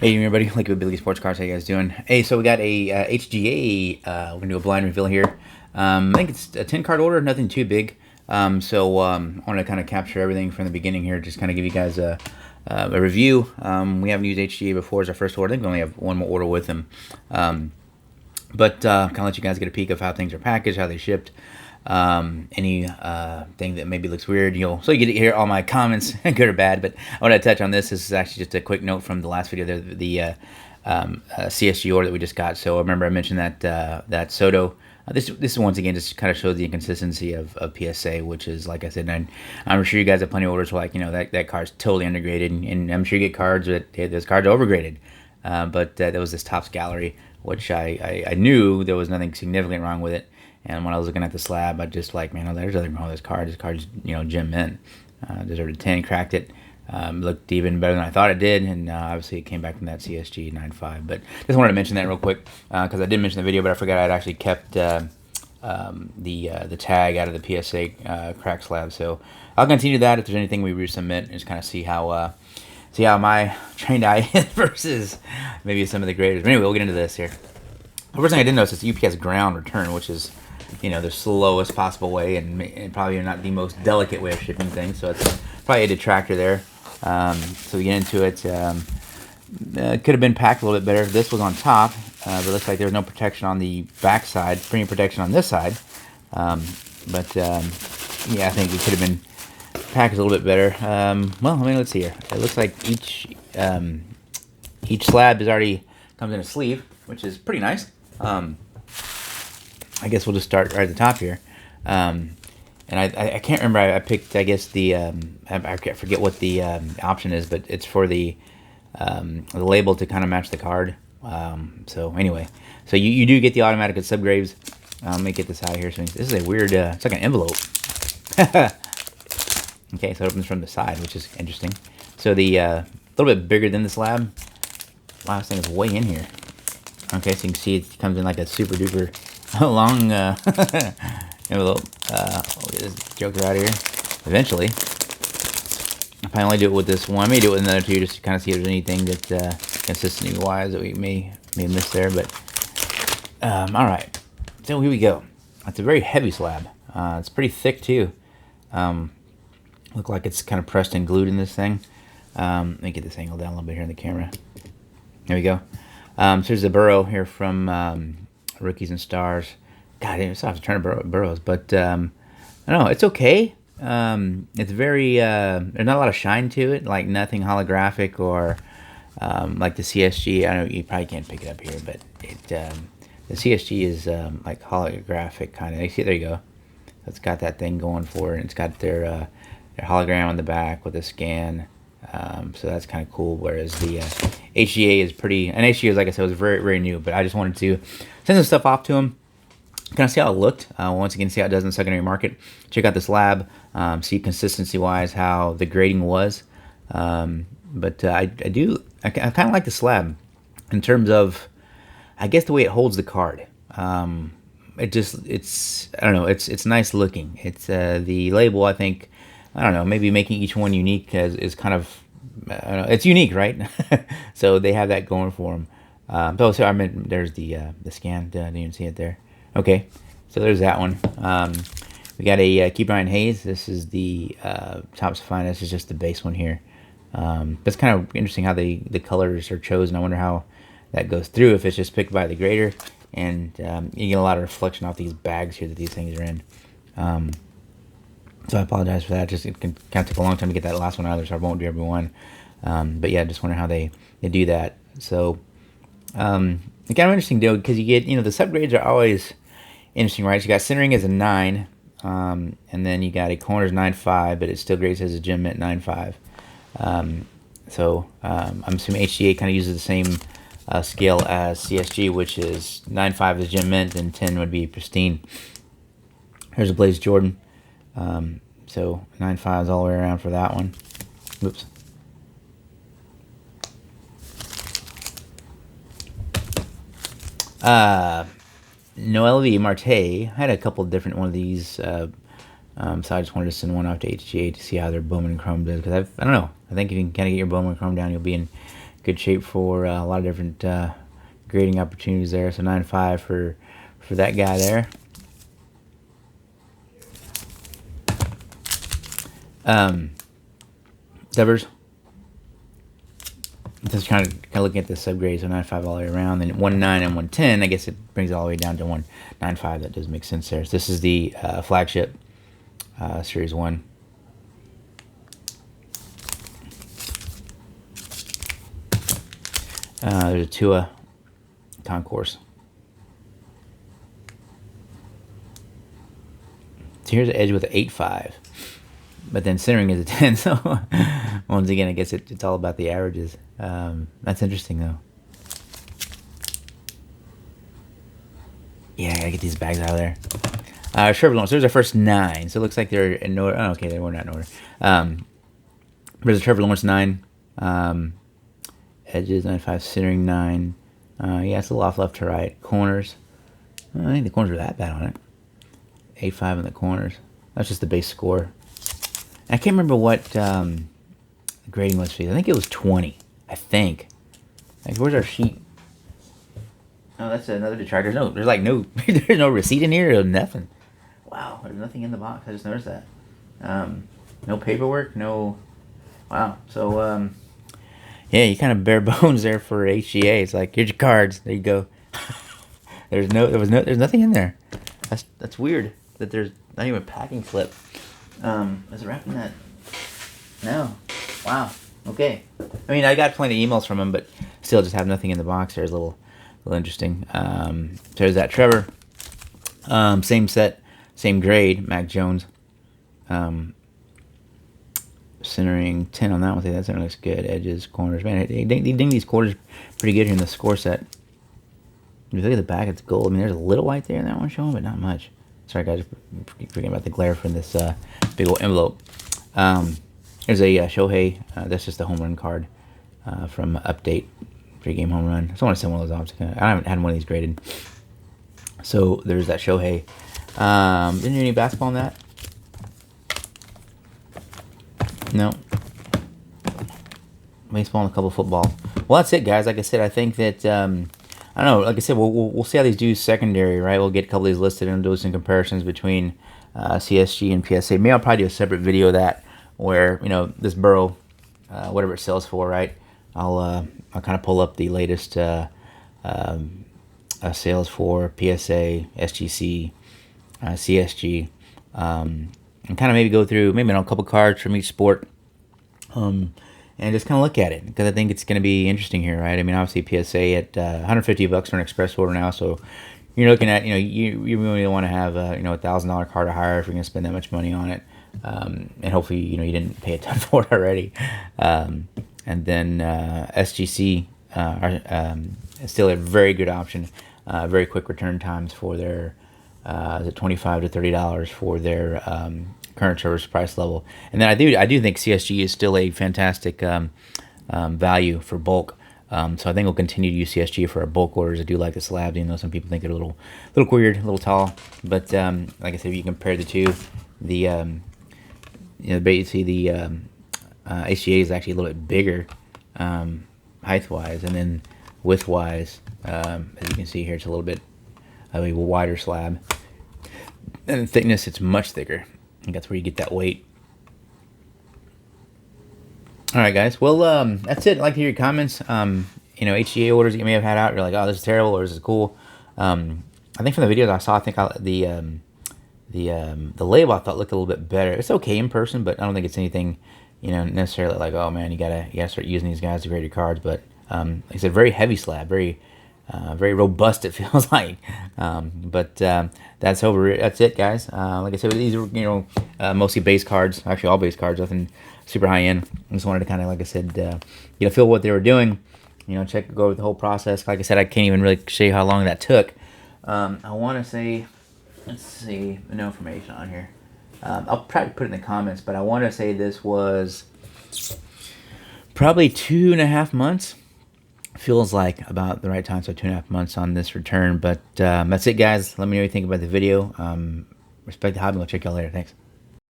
Hey everybody, like with Billy Sports Cars, how you guys doing? Hey, so we got a HGA. We're gonna do a blind reveal here. I think it's a 10 card order, nothing too big. I want to kind of capture everything from the beginning here, just kind of give you guys a review. We haven't used HGA before as our first order. I think we only have one more order with them. Kind of let you guys get a peek of how things are packaged, how they shipped, any thing that maybe looks weird. So you get to hear all my comments, good or bad. But I want to touch on this. This is actually just a quick note from the last video, the CSG order that we just got. So remember I mentioned that Soto. This once again just kind of shows the inconsistency of PSA, which is, like I said, I'm sure you guys have plenty of orders where, like, that card's totally integrated, and I'm sure you get cards that, hey, this card's overgraded. But there was this Topps Gallery, which I knew there was nothing significant wrong with it. And when I was looking at the slab, I just like, man, there's nothing wrong with this card. This card's, gem mint. Deserved a 10, cracked it. Looked even better than I thought it did, and obviously it came back from that CSG 9.5. But just wanted to mention that real quick because I did mention the video, but I forgot I'd actually kept the tag out of the PSA crack slab. So I'll continue that if there's anything we resubmit, and just kind of see how my trained eye is versus maybe some of the graders. But anyway, we'll get into this here. The first thing I did notice is UPS ground return, which is, the slowest possible way and probably not the most delicate way of shipping things. So it's probably a detractor there. So we get into it. Could have been packed a little bit better. This was on top, but it looks like there was no protection on the back side, premium protection on this side. Yeah, I think it could have been packaged a little bit better. Let's see here. It looks like each slab comes in a sleeve, which is pretty nice. I guess we'll just start right at the top here. And I can't remember. I picked, I guess, I forget what the option is, but it's for the label to kind of match the card. So anyway, so you do get the automatic and subgraves. Let me get this out of here. So this is a weird, it's like an envelope. Okay, so it opens from the side, which is interesting. So the a little bit bigger than the slab. Wow, this thing is way in here. Okay, so you can see it comes in like a super duper long envelope. We'll get this joker out of here. Eventually, I'll probably only do it with this one. I may do it with another two just to kind of see if there's anything that consistency-wise that we may miss there. But all right, so here we go. It's a very heavy slab. It's pretty thick too. Look like it's kind of pressed and glued in this thing. Let me get this angle down a little bit here in the camera. There we go. So there's the burrow here from Rookies and Stars. God, it's off to turn burrows, but I don't know. It's okay. It's very there's not a lot of shine to it, like nothing holographic or like the CSG. I know you probably can't pick it up here, but the CSG is like holographic kind of. You see, there you go. It's got that thing going for it. It's got their hologram on the back with a scan. So that's kind of cool. Whereas the HGA is pretty, and HGA, like I said, was very, very new. But I just wanted to send some stuff off to them, kind of see how it looked. Once again, see how it does in the secondary market. Check out this lab, see consistency-wise how the grading was. I kind of like the slab in terms of, I guess, the way it holds the card. It's I don't know. It's nice looking. It's the label, I think. I don't know, maybe making each one unique is kind of, I don't know, it's unique, right? So they have that going for them. So I meant there's the scan. Didn't even see it there. Okay, so there's that one. We got a Key Brian Hayes. This is the Topps Finest. This is just the base one here. It's kind of interesting how the colors are chosen. I wonder how that goes through, if it's just picked by the grader. And you get a lot of reflection off these bags here that these things are in. So I apologize for that. It can kind of take a long time to get that last one out of there, so I won't do every one. But yeah, just wonder how they do that. So it's kind of interesting, though, because you get, the subgrades are always interesting, right? So you got centering as a 9, and then you got a corners 9.5, but it still grades as a gem mint 9.5. I'm assuming HGA kind of uses the same scale as CSG, which is 9.5 is gem mint and 10 would be pristine. Here's a Blaze Jordan. So 9.5 is all the way around for that one. Oops. Noel V. Marte. I had a couple different one of these, so I just wanted to send one off to HGA to see how their Bowman Chrome does, because I don't know. I think if you can kind of get your Bowman Chrome down, you'll be in good shape for a lot of different grading opportunities there. So 9.5 for that guy there. Devers. Just kind of looking at the subgrades, so 9.5 all the way around, then 1.9 and 1.10. I guess it brings it all the way down to 1.95. That does make sense there. So this is the flagship Series 1. There's a Tua Concourse. So here's an edge with an 8.5. But then centering is a 10, so once again, I guess it's all about the averages. That's interesting, though. Yeah, I gotta get these bags out of there. Trevor Lawrence, there's our first 9, so it looks like they're in order. Oh, okay, they were not in order. There's a Trevor Lawrence 9. Edges, 9.5, centering 9. Yeah, it's a little off left to right. Corners, I don't think the corners are that bad on it. 8.5 in the corners. That's just the base score. I can't remember what the grading was for these. I think it was 20. I think. Like, where's our sheet? Oh, that's another detractor. No, there's like no, there's no receipt in here or nothing. Wow, there's nothing in the box. I just noticed that. No paperwork, no. Wow. So, yeah, you kind of bare bones there for HGA. It's like, here's your cards. There you go. There's nothing in there. That's weird that there's not even a packing slip. Is it wrapped in that? No. Wow. Okay. I mean, I got plenty of emails from him, but still just have nothing in the box. There's a little interesting. There's that Trevor. Same set, same grade, Mac Jones. Centering 10 on that one. That certainly looks good. Edges, corners. Man, they ding these quarters pretty good here in the score set. If you look at the back, it's gold. I mean, there's a little white there in that one showing, but not much. Sorry, guys. Forgetting about the glare from this big old envelope. There's a Shohei. That's just a home run card from Update. Pre-game home run. So I want to send one of those off. I haven't had one of these graded. So there's that Shohei. Didn't do any basketball on that? No. Baseball and a couple of football. Well, that's it, guys. Like I said, I think that I don't know. Like I said, we'll see how these do secondary, right? We'll get a couple of these listed and do some comparisons between CSG and PSA. Maybe I'll probably do a separate video of that where, you know, this Burrow, whatever it sells for, right? I'll kind of pull up the latest sales for PSA, SGC, CSG, and kind of maybe go through maybe a couple cards from each sport, and just kind of look at it because I think it's going to be interesting here, right? I mean, obviously PSA at $150 for an express order now, so you're looking at, you know, you really want to have you know, $1,000 card to hire if you're going to spend that much money on it, and hopefully, you know, you didn't pay a ton for it already. And then SGC is still a very good option. Very quick return times for their is it $25 to $30 for their current service price level. And then I do think CSG is still a fantastic value for bulk. So I think we'll continue to use CSG for our bulk orders. I do like the slabs, even though some people think they're a little weird, a little tall. But like I said, if you compare the two, the you know, basically the HGA is actually a little bit bigger height-wise, and then width-wise, as you can see here, it's a little bit of a wider slab. And in thickness, it's much thicker. I think that's where you get that weight. All right, guys. Well, that's it. I'd like to hear your comments. You know, HGA orders that you may have had out. You're like, oh, this is terrible, or this is cool. I think from the videos I saw, I think the label I thought looked a little bit better. It's okay in person, but I don't think it's anything, you know, necessarily like, oh man, you gotta start using these guys to grade your cards. But like I said, very heavy slab, very robust. It feels like. But that's over. That's it, guys. Like I said, these are, you know, mostly base cards. Actually, all base cards. Nothing super high end. I just wanted to kind of, like I said, you know, feel what they were doing. You know, go over the whole process. Like I said, I can't even really show you how long that took. I want to say, let's see, no information on here. I'll probably put it in the comments, but I want to say this was probably 2.5 months. Feels like about the right time, so 2.5 months on this return. But that's it, guys. Let me know what you think about the video. Respect the hobby. I'll check y'all later. Thanks.